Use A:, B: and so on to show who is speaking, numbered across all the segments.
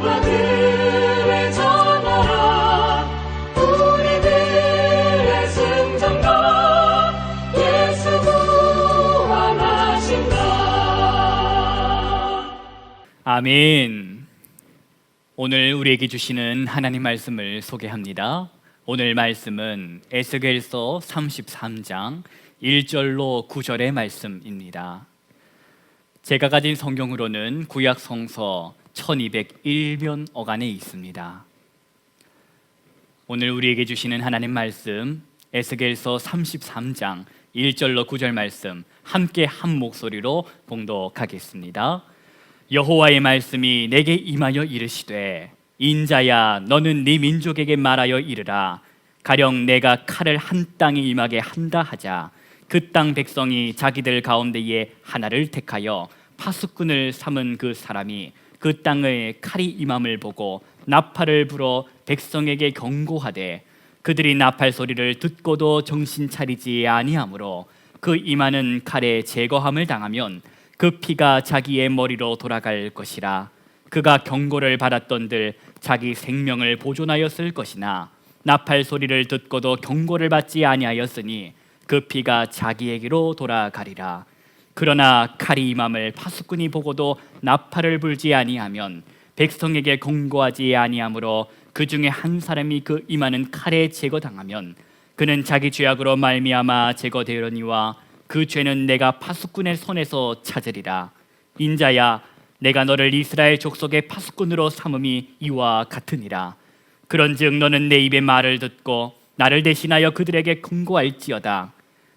A: 그를 전하라. 우리들의 승전가 예수 구원하신다.
B: 아멘. 오늘 우리에게 주시는 하나님 말씀을 소개합니다. 오늘 말씀은 에스겔서 33장 1절로 9절의 말씀입니다. 제가 가진 성경으로는 구약 성서 1201면 어간에 있습니다. 오늘 우리에게 주시는 하나님 말씀 에스겔서 33장 1절로 9절 말씀 함께 한 목소리로 봉독하겠습니다. 여호와의 말씀이 내게 임하여 이르시되 인자야 너는 네 민족에게 말하여 이르라. 가령 내가 칼을 한 땅에 임하게 한다 하자. 그 땅 백성이 자기들 가운데에 하나를 택하여 파수꾼을 삼은 그 사람이 그 땅에 칼이 임함을 보고 나팔을 불어 백성에게 경고하되 그들이 나팔 소리를 듣고도 정신 차리지 아니하므로 그 임하는 칼에 제거함을 당하면 그 피가 자기의 머리로 돌아갈 것이라. 그가 경고를 받았던들 자기 생명을 보존하였을 것이나 나팔 소리를 듣고도 경고를 받지 아니하였으니 그 피가 자기에게로 돌아가리라. 그러나 칼이 임함을 파수꾼이 보고도 나팔을 불지 아니하면 백성에게 경고하지 아니하므로 그 중에 한 사람이 그 임하는 칼에 제거당하면 그는 자기 죄악으로 말미암아 제거되려니와 그 죄는 내가 파수꾼의 손에서 찾으리라. 인자야 내가 너를 이스라엘 족속의 파수꾼으로 삼음이 이와 같으니라. 그런즉 너는 내 입의 말을 듣고 나를 대신하여 그들에게 경고할지어다.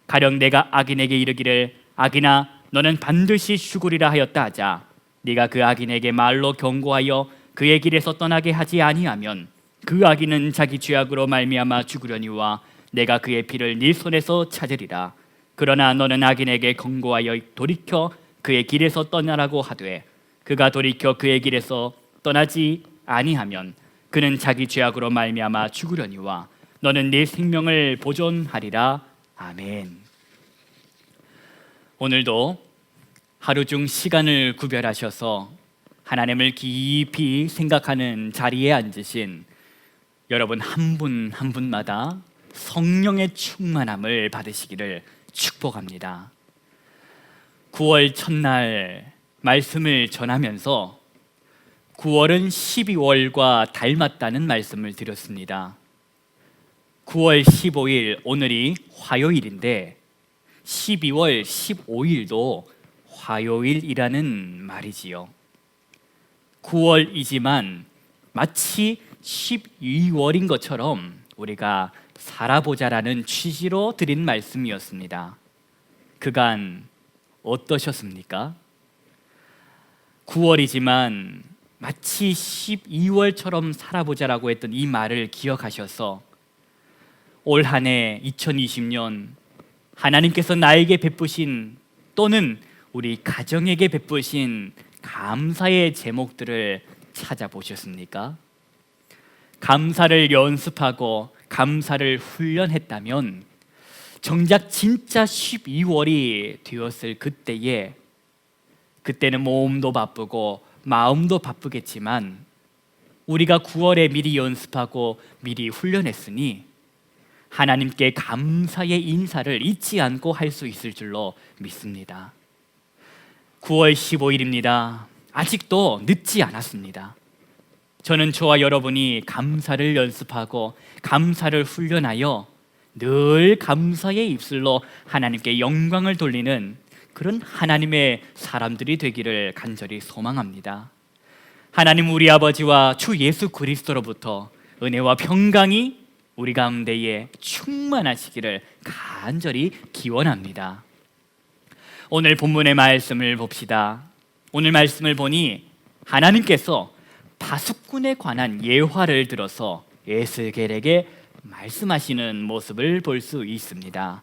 B: 가령 내가 악인에게 이르기를 악인아 너는 반드시 죽으리라 하였다 하자. 네가 그 악인에게 말로 경고하여 그의 길에서 떠나게 하지 아니하면 그 악인은 자기 죄악으로 말미암아 죽으려니와 내가 그의 피를 네 손에서 찾으리라. 그러나 너는 악인에게 경고하여 돌이켜 그의 길에서 떠나라고 하되 그가 돌이켜 그의 길에서 떠나지 아니하면 그는 자기 죄악으로 말미암아 죽으려니와 너는 네 생명을 보존하리라. 아멘. 오늘도 하루 중 시간을 구별하셔서 하나님을 깊이 생각하는 자리에 앉으신 여러분 한 분 한 분마다 성령의 충만함을 받으시기를 축복합니다. 9월 첫날 말씀을 전하면서 9월은 12월과 닮았다는 말씀을 드렸습니다. 9월 15일 오늘이 화요일인데 12월 15일도 화요일이라는 말이지요. 9월이지만 마치 12월인 것처럼 우리가 살아보자라는 취지로 드린 말씀이었습니다. 그간 어떠셨습니까? 9월이지만 마치 12월처럼 살아보자라고 했던 이 말을 기억하셔서 올 한 해 2020년 하나님께서 나에게 베푸신 또는 우리 가정에게 베푸신 감사의 제목들을 찾아보셨습니까? 감사를 연습하고 감사를 훈련했다면 정작 진짜 12월이 되었을 그때는 몸도 바쁘고 마음도 바쁘겠지만 우리가 9월에 미리 연습하고 미리 훈련했으니 하나님께 감사의 인사를 잊지 않고 할 수 있을 줄로 믿습니다. 9월 15일입니다. 아직도 늦지 않았습니다. 저는 저와 여러분이 감사를 연습하고 감사를 훈련하여 늘 감사의 입술로 하나님께 영광을 돌리는 그런 하나님의 사람들이 되기를 간절히 소망합니다. 하나님 우리 아버지와 주 예수 그리스도로부터 은혜와 평강이 우리 가운데에 충만하시기를 간절히 기원합니다. 오늘 본문의 말씀을 봅시다. 오늘 말씀을 보니 하나님께서 파수꾼에 관한 예화를 들어서 에스겔에게 말씀하시는 모습을 볼 수 있습니다.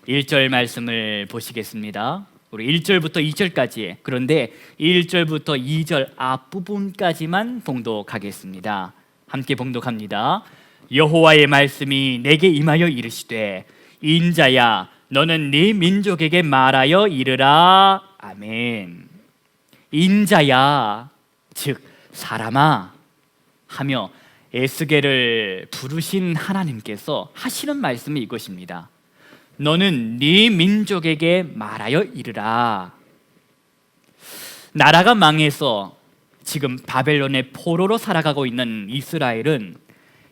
B: 1절 말씀을 보시겠습니다. 우리 1절부터 2절까지, 그런데 1절부터 2절 앞부분까지만 봉독하겠습니다. 함께 봉독합니다. 여호와의 말씀이 내게 임하여 이르시되 인자야 너는 네 민족에게 말하여 이르라. 아멘. 인자야 즉 사람아 하며 에스겔을 부르신 하나님께서 하시는 말씀이 이것입니다. 너는 네 민족에게 말하여 이르라. 나라가 망해서 지금 바벨론의 포로로 살아가고 있는 이스라엘은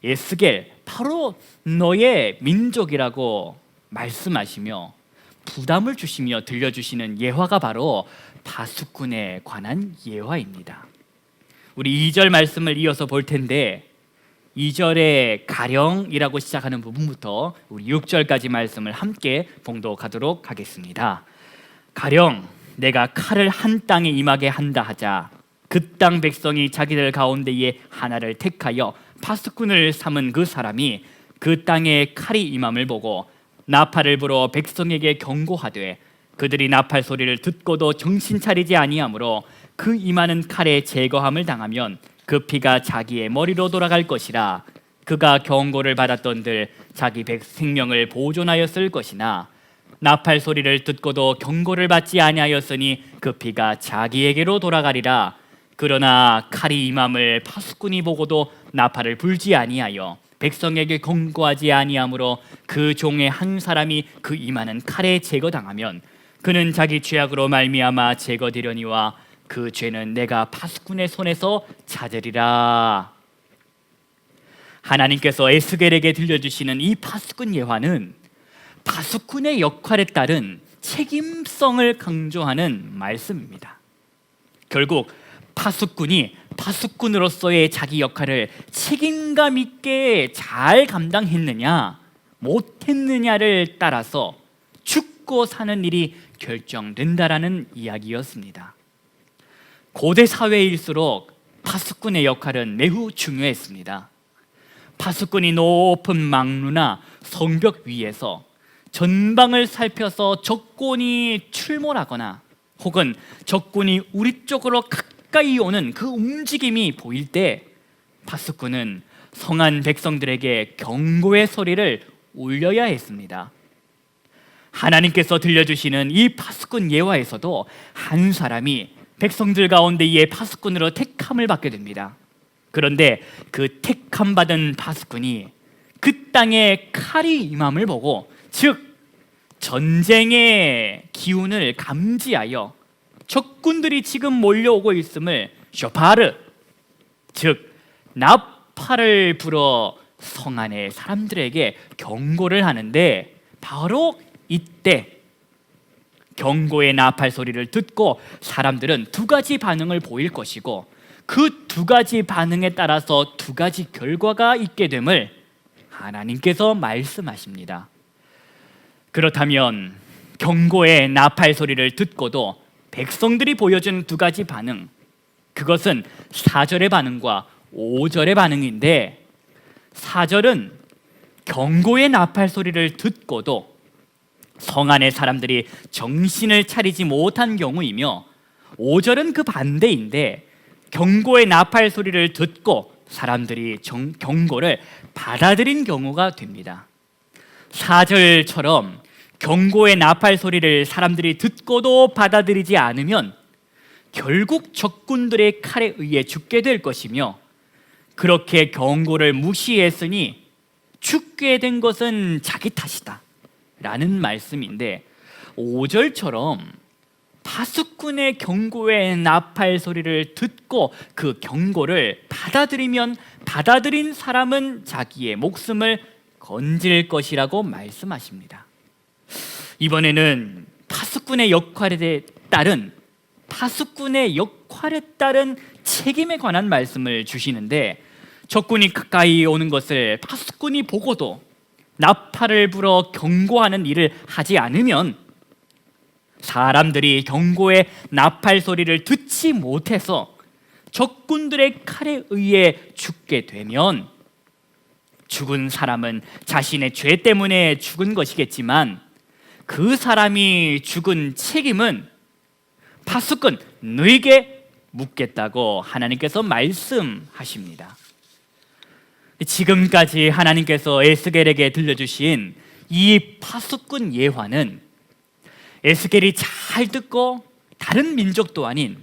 B: 에스겔, 바로 너의 민족이라고 말씀하시며 부담을 주시며 들려주시는 예화가 바로 파수꾼에 관한 예화입니다. 우리 2절 말씀을 이어서 볼 텐데 2절에 가령이라고 시작하는 부분부터 우리 6절까지 말씀을 함께 봉독하도록 하겠습니다. 가령 내가 칼을 한 땅에 임하게 한다 하자 그 땅 백성이 자기들 가운데에 하나를 택하여 파수꾼을 삼은 그 사람이 그 땅에 칼이 임함을 보고 나팔을 불어 백성에게 경고하되 그들이 나팔 소리를 듣고도 정신 차리지 아니하므로 그 임하는 칼에 제거함을 당하면 그 피가 자기의 머리로 돌아갈 것이라. 그가 경고를 받았던들 자기 생명을 보존하였을 것이나 나팔 소리를 듣고도 경고를 받지 아니하였으니 그 피가 자기에게로 돌아가리라. 그러나 칼이 임함을 파수꾼이 보고도 나팔을 불지 아니하여 백성에게 경고하지 아니하므로 그 종의 한 사람이 그 임하는 칼에 제거당하면 그는 자기 죄악으로 말미암아 제거되려니와 그 죄는 내가 파수꾼의 손에서 찾으리라. 하나님께서 에스겔에게 들려주시는 이 파수꾼 예화는 파수꾼의 역할에 따른 책임성을 강조하는 말씀입니다. 결국 파수꾼이 파수꾼으로서의 자기 역할을 책임감 있게 잘 감당했느냐 못했느냐를 따라서 죽고 사는 일이 결정된다라는 이야기였습니다. 고대 사회일수록 파수꾼의 역할은 매우 중요했습니다. 파수꾼이 높은 망루나 성벽 위에서 전방을 살펴서 적군이 출몰하거나 혹은 적군이 우리 쪽으로 가까이 오는 그 움직임이 보일 때 파수꾼은 성한 백성들에게 경고의 소리를 울려야 했습니다. 하나님께서 들려주시는 이 파수꾼 예화에서도 한 사람이 백성들 가운데에 파수꾼으로 택함을 받게 됩니다. 그런데 그 택함 받은 파수꾼이 그 땅에 칼이 임함을 보고, 즉 전쟁의 기운을 감지하여 적군들이 지금 몰려오고 있음을 쇼파르, 즉 나팔을 불어 성 안의 사람들에게 경고를 하는데, 바로 이때 경고의 나팔 소리를 듣고 사람들은 두 가지 반응을 보일 것이고 그 두 가지 반응에 따라서 두 가지 결과가 있게 됨을 하나님께서 말씀하십니다. 그렇다면 경고의 나팔 소리를 듣고도 백성들이 보여준 두 가지 반응, 그것은 4절의 반응과 5절의 반응인데, 4절은 경고의 나팔 소리를 듣고도 성 안의 사람들이 정신을 차리지 못한 경우이며, 5절은 그 반대인데 경고의 나팔 소리를 듣고 사람들이 경고를 받아들인 경우가 됩니다. 4절처럼 경고의 나팔 소리를 사람들이 듣고도 받아들이지 않으면 결국 적군들의 칼에 의해 죽게 될 것이며, 그렇게 경고를 무시했으니 죽게 된 것은 자기 탓이다 라는 말씀인데, 5절처럼 파수꾼의 경고의 나팔 소리를 듣고 그 경고를 받아들이면 받아들인 사람은 자기의 목숨을 건질 것이라고 말씀하십니다. 이번에는 파수꾼의 역할에 따른 책임에 관한 말씀을 주시는데, 적군이 가까이 오는 것을 파수꾼이 보고도 나팔을 불어 경고하는 일을 하지 않으면 사람들이 경고의 나팔 소리를 듣지 못해서 적군들의 칼에 의해 죽게 되면 죽은 사람은 자신의 죄 때문에 죽은 것이겠지만 그 사람이 죽은 책임은 파수꾼 너에게 묻겠다고 하나님께서 말씀하십니다. 지금까지 하나님께서 에스겔에게 들려주신 이 파수꾼 예화는 에스겔이 잘 듣고 다른 민족도 아닌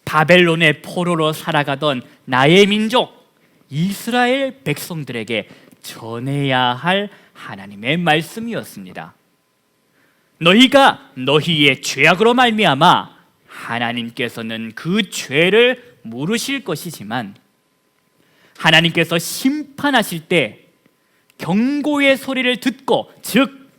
B: 바벨론의 포로로 살아가던 나의 민족 이스라엘 백성들에게 전해야 할 하나님의 말씀이었습니다. 너희가 너희의 죄악으로 말미암아 하나님께서는 그 죄를 물으실 것이지만 하나님께서 심판하실 때 경고의 소리를 듣고, 즉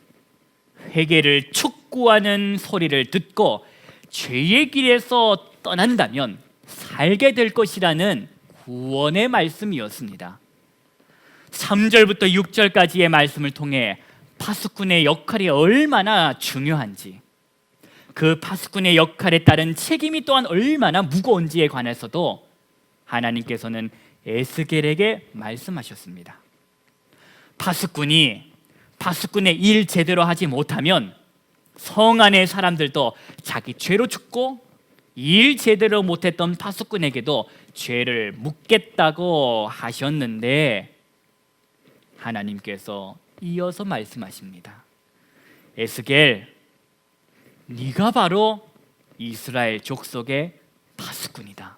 B: 회개를 촉구하는 소리를 듣고 죄의 길에서 떠난다면 살게 될 것이라는 구원의 말씀이었습니다. 3절부터 6절까지의 말씀을 통해 파수꾼의 역할이 얼마나 중요한지, 그 파수꾼의 역할에 따른 책임이 또한 얼마나 무거운지에 관해서도 하나님께서는 에스겔에게 말씀하셨습니다. 파수꾼의 일 제대로 하지 못하면 성 안의 사람들도 자기 죄로 죽고, 일 제대로 못했던 파수꾼에게도 죄를 묻겠다고 하셨는데 하나님께서 이어서 말씀하십니다. 에스겔, 네가 바로 이스라엘 족속의 파수꾼이다.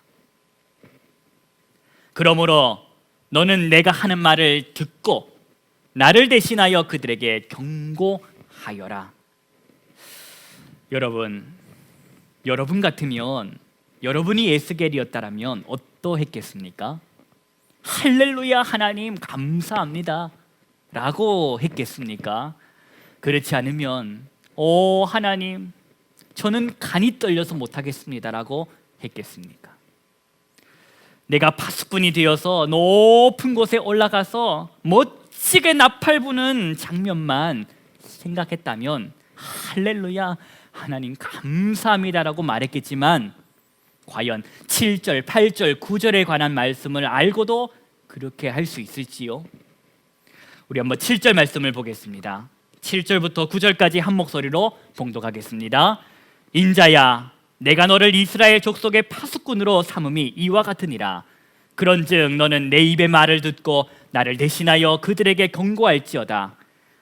B: 그러므로 너는 내가 하는 말을 듣고 나를 대신하여 그들에게 경고하여라. 여러분 같으면, 여러분이 에스겔이었다면 어떠했겠습니까? 할렐루야, 하나님 감사합니다 라고 했겠습니까? 그렇지 않으면 오 하나님, 저는 간이 떨려서 못하겠습니다 라고 했겠습니까? 내가 파수꾼이 되어서 높은 곳에 올라가서 멋지게 나팔 부는 장면만 생각했다면 할렐루야, 하나님 감사합니다 라고 말했겠지만, 과연 7절, 8절, 9절에 관한 말씀을 알고도 그렇게 할 수 있을지요? 우리 한번 7절 말씀을 보겠습니다. 7절부터 9절까지 한 목소리로 봉독하겠습니다. 인자야, 내가 너를 이스라엘 족속의 파수꾼으로 삼음이 이와 같으니라. 그런즉 너는 내 입의 말을 듣고 나를 대신하여 그들에게 경고할지어다.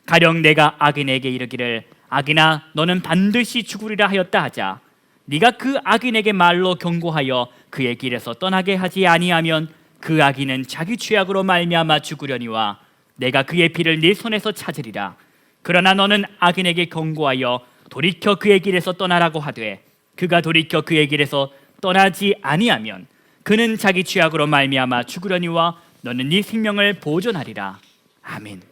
B: 가령 내가 악인에게 이르기를 악인아 너는 반드시 죽으리라 하였다 하자. 네가 그 악인에게 말로 경고하여 그의 길에서 떠나게 하지 아니하면 그 악인은 자기 죄악으로 말미암아 죽으려니와 내가 그의 피를 네 손에서 찾으리라. 그러나 너는 악인에게 경고하여 돌이켜 그의 길에서 떠나라고 하되 그가 돌이켜 그의 길에서 떠나지 아니하면 그는 자기 죄악으로 말미암아 죽으려니와 너는 네 생명을 보존하리라. 아멘.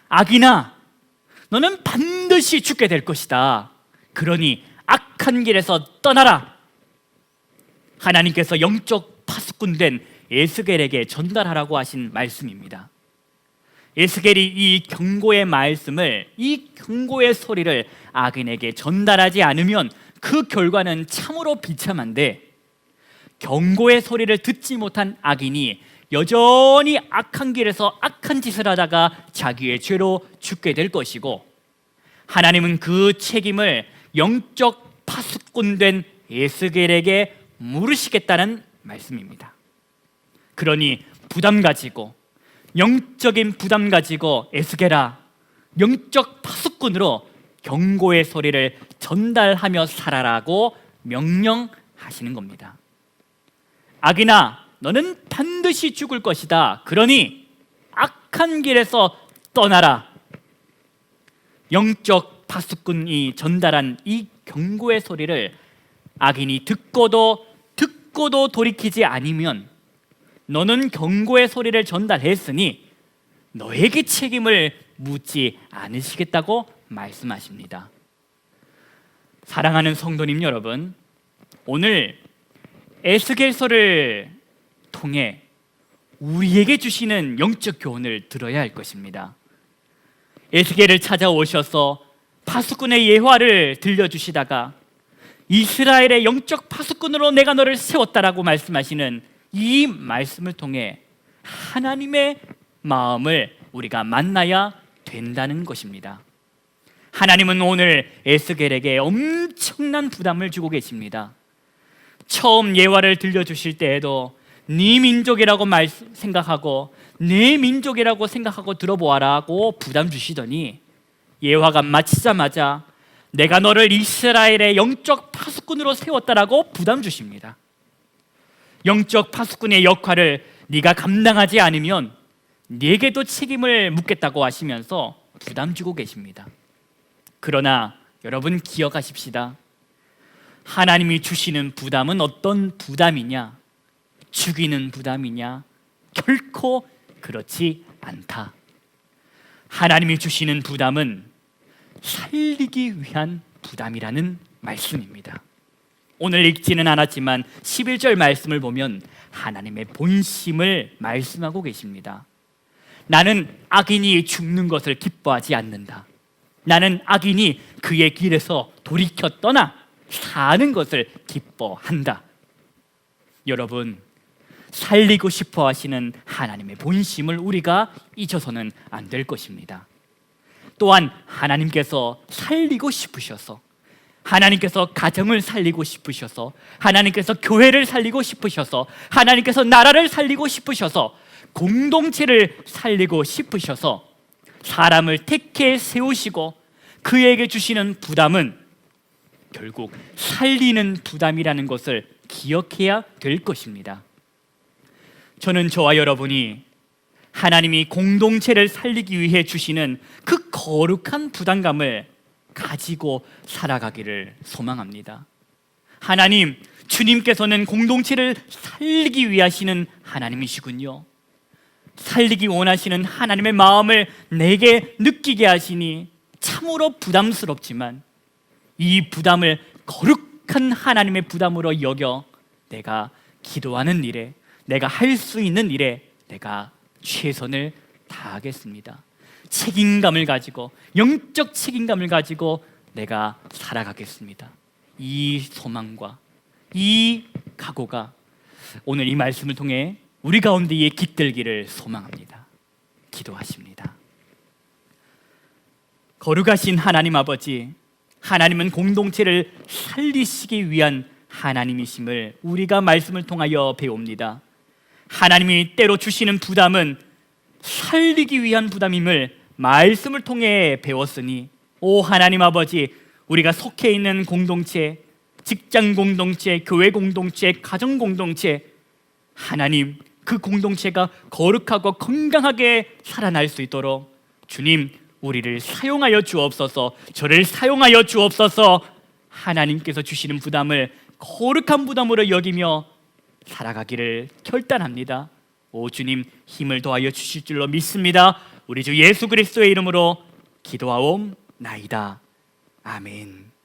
B: 악인아, 너는 반드시 죽게 될 것이다. 그러니 악한 길에서 떠나라. 하나님께서 영적 파수꾼 된 에스겔에게 전달하라고 하신 말씀입니다. 에스겔이 이 경고의 말씀을, 이 경고의 소리를 악인에게 전달하지 않으면 그 결과는 참으로 비참한데, 경고의 소리를 듣지 못한 악인이 여전히 악한 길에서 악한 짓을 하다가 자기의 죄로 죽게 될 것이고, 하나님은 그 책임을 영적 파수꾼 된 에스겔에게 물으시겠다는 말씀입니다. 그러니 부담 가지고, 영적인 부담 가지고 에스겔아, 영적 파수꾼으로 경고의 소리를 전달하며 살아라고 명령하시는 겁니다. 악인아, 너는 반드시 죽을 것이다. 그러니 악한 길에서 떠나라. 영적 파수꾼이 전달한 이 경고의 소리를 악인이 듣고도 돌이키지 않으면 너는 경고의 소리를 전달했으니 너에게 책임을 묻지 않으시겠다고 말씀하십니다. 사랑하는 성도님 여러분, 오늘 에스겔서를 통해 우리에게 주시는 영적 교훈을 들어야 할 것입니다. 에스겔을 찾아오셔서 파수꾼의 예화를 들려주시다가 이스라엘의 영적 파수꾼으로 내가 너를 세웠다라고 말씀하시는 이 말씀을 통해 하나님의 마음을 우리가 만나야 된다는 것입니다. 하나님은 오늘 에스겔에게 엄청난 부담을 주고 계십니다. 처음 예화를 들려주실 때에도 네 민족이라고 생각하고 내 민족이라고 생각하고 들어보아라고 부담 주시더니 예화가 마치자마자 내가 너를 이스라엘의 영적 파수꾼으로 세웠다라고 부담 주십니다. 영적 파수꾼의 역할을 네가 감당하지 않으면 네게도 책임을 묻겠다고 하시면서 부담 주고 계십니다. 그러나 여러분 기억하십시다. 하나님이 주시는 부담은 어떤 부담이냐? 죽이는 부담이냐? 결코 그렇지 않다. 하나님이 주시는 부담은 살리기 위한 부담이라는 말씀입니다. 오늘 읽지는 않았지만 11절 말씀을 보면 하나님의 본심을 말씀하고 계십니다. 나는 악인이 죽는 것을 기뻐하지 않는다. 나는 악인이 그의 길에서 돌이켜 떠나 사는 것을 기뻐한다. 여러분, 살리고 싶어 하시는 하나님의 본심을 우리가 잊어서는 안 될 것입니다. 또한 하나님께서 살리고 싶으셔서, 하나님께서 가정을 살리고 싶으셔서, 하나님께서 교회를 살리고 싶으셔서, 하나님께서 나라를 살리고 싶으셔서, 공동체를 살리고 싶으셔서 사람을 택해 세우시고 그에게 주시는 부담은 결국 살리는 부담이라는 것을 기억해야 될 것입니다. 저는 저와 여러분이 하나님이 공동체를 살리기 위해 주시는 그 거룩한 부담감을 가지고 살아가기를 소망합니다. 하나님, 주님께서는 공동체를 살리기 위하시는 하나님이시군요. 살리기 원하시는 하나님의 마음을 내게 느끼게 하시니 참으로 부담스럽지만 이 부담을 거룩한 하나님의 부담으로 여겨 내가 기도하는 일에, 내가 할 수 있는 일에 내가 최선을 다하겠습니다. 책임감을 가지고, 영적 책임감을 가지고 내가 살아가겠습니다. 이 소망과 이 각오가 오늘 이 말씀을 통해 우리 가운데에 깃들기를 소망합니다. 기도하십니다. 거룩하신 하나님 아버지, 하나님은 공동체를 살리시기 위한 하나님이심을 우리가 말씀을 통하여 배웁니다. 하나님이 때로 주시는 부담은 살리기 위한 부담임을 말씀을 통해 배웠으니, 오 하나님 아버지, 우리가 속해 있는 공동체, 직장 공동체, 교회 공동체, 가정 공동체, 하나님, 그 공동체가 거룩하고 건강하게 살아날 수 있도록 주님, 우리를 사용하여 주옵소서. 저를 사용하여 주옵소서. 하나님께서 주시는 부담을 거룩한 부담으로 여기며 살아가기를 결단합니다. 오 주님, 힘을 더하여 주실 줄로 믿습니다. 우리 주 예수 그리스도의 이름으로 기도하옵나이다. 아멘.